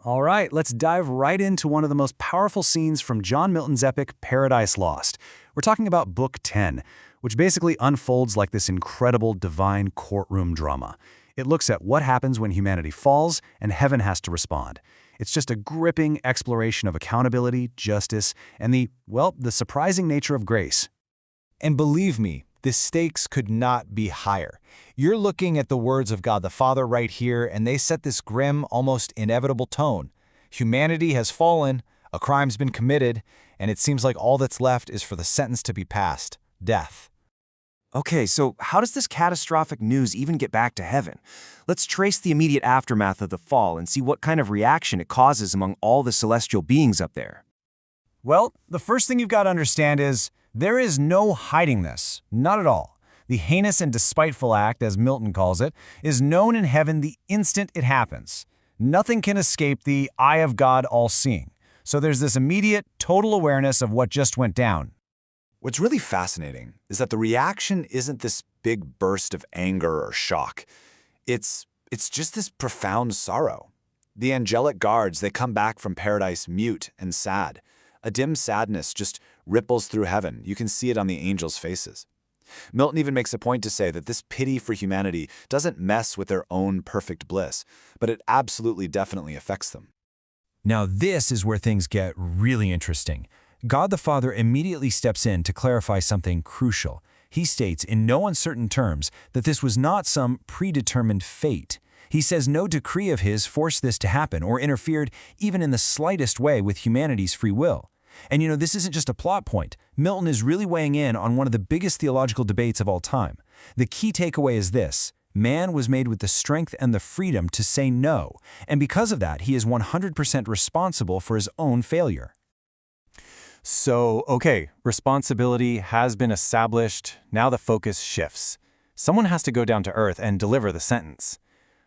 All right, let's dive right into one of the most powerful scenes from John Milton's epic Paradise Lost. We're talking about Book 10, which basically unfolds like this incredible divine courtroom drama. It looks at what happens when humanity falls and heaven has to respond. It's just a gripping exploration of accountability, justice, and the surprising nature of grace. And believe me, the stakes could not be higher. You're looking at the words of God the Father right here, and they set this grim, almost inevitable tone. Humanity has fallen, a crime's been committed, and it seems like all that's left is for the sentence to be passed: death. Okay, so how does this catastrophic news even get back to heaven? Let's trace the immediate aftermath of the fall and see what kind of reaction it causes among all the celestial beings up there. Well, the first thing you've got to understand is there is no hiding this, not at all. The heinous and despiteful act, as Milton calls it, is known in heaven the instant it happens. Nothing can escape the eye of God all-seeing. So there's this immediate, total awareness of what just went down. What's really fascinating is that the reaction isn't this big burst of anger or shock. It's just this profound sorrow. The angelic guards, they come back from paradise mute and sad. A dim sadness just ripples through heaven. You can see it on the angels' faces. Milton even makes a point to say that this pity for humanity doesn't mess with their own perfect bliss, but it absolutely definitely affects them. Now this is where things get really interesting. God the Father immediately steps in to clarify something crucial. He states in no uncertain terms that this was not some predetermined fate. He says no decree of his forced this to happen or interfered even in the slightest way with humanity's free will. And this isn't just a plot point. Milton is really weighing in on one of the biggest theological debates of all time. The key takeaway is this: man was made with the strength and the freedom to say no, and because of that, he is 100% responsible for his own failure. So, okay, responsibility has been established. Now the focus shifts. Someone has to go down to earth and deliver the sentence.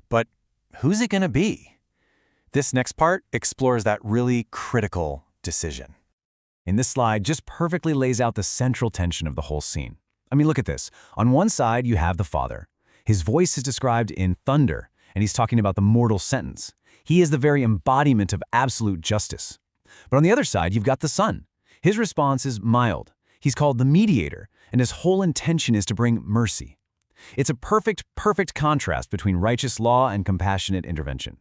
But who's it going to be? This next part explores that really critical decision. In this slide just perfectly lays out the central tension of the whole scene. I mean, look at this. On one side, you have the Father. His voice is described in thunder, and he's talking about the mortal sentence. He is the very embodiment of absolute justice. But on the other side, you've got the Son. His response is mild. He's called the mediator, and his whole intention is to bring mercy. It's a perfect contrast between righteous law and compassionate intervention.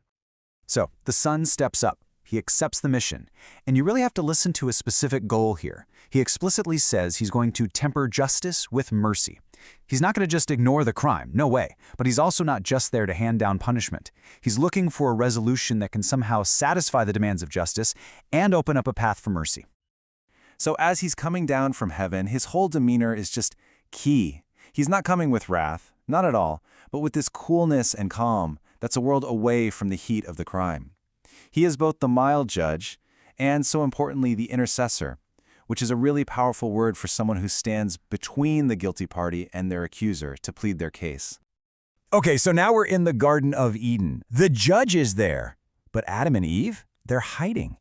So, the Son steps up. He accepts the mission, and you really have to listen to a specific goal here. He explicitly says he's going to temper justice with mercy. He's not going to just ignore the crime, no way, but he's also not just there to hand down punishment. He's looking for a resolution that can somehow satisfy the demands of justice and open up a path for mercy. So as he's coming down from heaven, his whole demeanor is just key. He's not coming with wrath, not at all, but with this coolness and calm that's a world away from the heat of the crime. He is both the mild judge and, so importantly, the intercessor, which is a really powerful word for someone who stands between the guilty party and their accuser to plead their case. Okay, so now we're in the Garden of Eden. The judge is there, but Adam and Eve, they're hiding.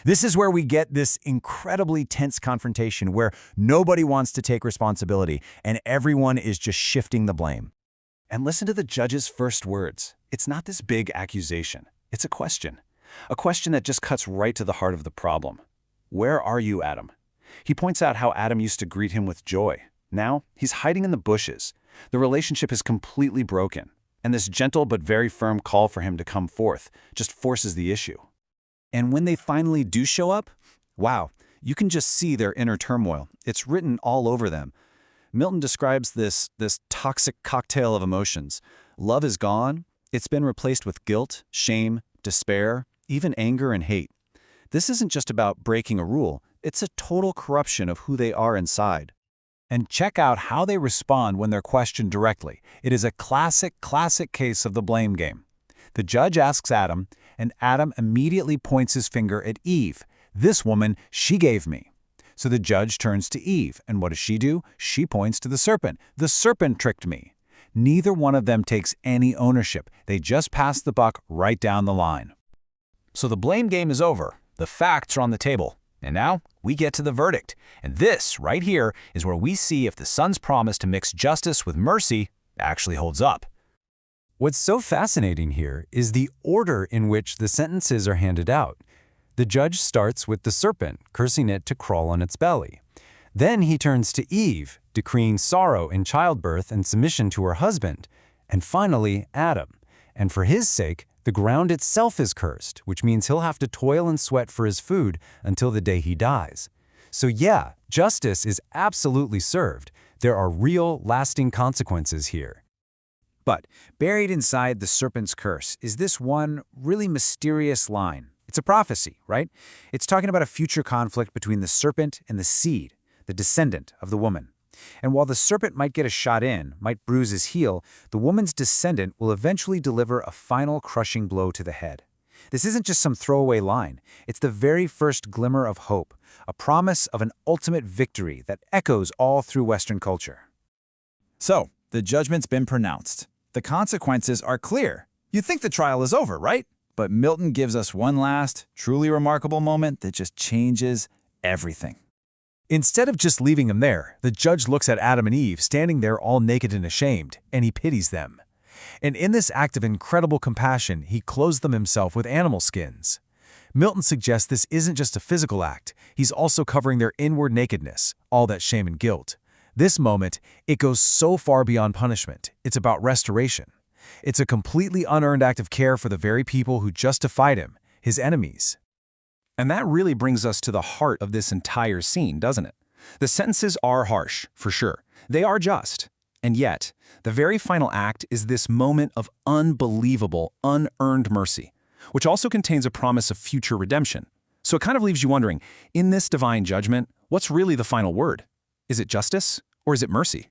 This is where we get this incredibly tense confrontation where nobody wants to take responsibility and everyone is just shifting the blame. And listen to the judge's first words. It's not this big accusation. It's a question. A question that just cuts right to the heart of the problem. Where are you, Adam? He points out how Adam used to greet him with joy. Now, he's hiding in the bushes. The relationship is completely broken. And this gentle but very firm call for him to come forth just forces the issue. And when they finally do show up, wow, you can just see their inner turmoil. It's written all over them. Milton describes this toxic cocktail of emotions. Love is gone. It's been replaced with guilt, shame, despair, even anger and hate. This isn't just about breaking a rule. It's a total corruption of who they are inside. And check out how they respond when they're questioned directly. It is a classic case of the blame game. The judge asks Adam, and Adam immediately points his finger at Eve. This woman, she gave me. So the judge turns to Eve, and what does she do? She points to the serpent. The serpent tricked me. Neither one of them takes any ownership. They just pass the buck right down the line. So the blame game is over. The facts are on the table. And now we get to the verdict. And this right here is where we see if the Son's promise to mix justice with mercy actually holds up. What's so fascinating here is the order in which the sentences are handed out. The judge starts with the serpent, cursing it to crawl on its belly. Then he turns to Eve, decreeing sorrow in childbirth and submission to her husband. And finally, Adam. And for his sake, the ground itself is cursed, which means he'll have to toil and sweat for his food until the day he dies. So yeah, justice is absolutely served. There are real, lasting consequences here. But buried inside the serpent's curse is this one really mysterious line. It's a prophecy, right? It's talking about a future conflict between the serpent and the seed, the descendant of the woman. And while the serpent might get a shot in, might bruise his heel, the woman's descendant will eventually deliver a final crushing blow to the head. This isn't just some throwaway line. It's the very first glimmer of hope, a promise of an ultimate victory that echoes all through Western culture. So, the judgment's been pronounced. The consequences are clear. You'd think the trial is over, right? But Milton gives us one last, truly remarkable moment that just changes everything. Instead of just leaving them there, the judge looks at Adam and Eve standing there all naked and ashamed, and he pities them. And in this act of incredible compassion, he clothes them himself with animal skins. Milton suggests this isn't just a physical act, he's also covering their inward nakedness, all that shame and guilt. This moment, it goes so far beyond punishment. It's about restoration. It's a completely unearned act of care for the very people who justified him, his enemies. And that really brings us to the heart of this entire scene, doesn't it? The sentences are harsh, for sure. They are just. And yet, the very final act is this moment of unbelievable, unearned mercy, which also contains a promise of future redemption. So it kind of leaves you wondering, in this divine judgment, what's really the final word? Is it justice or is it mercy?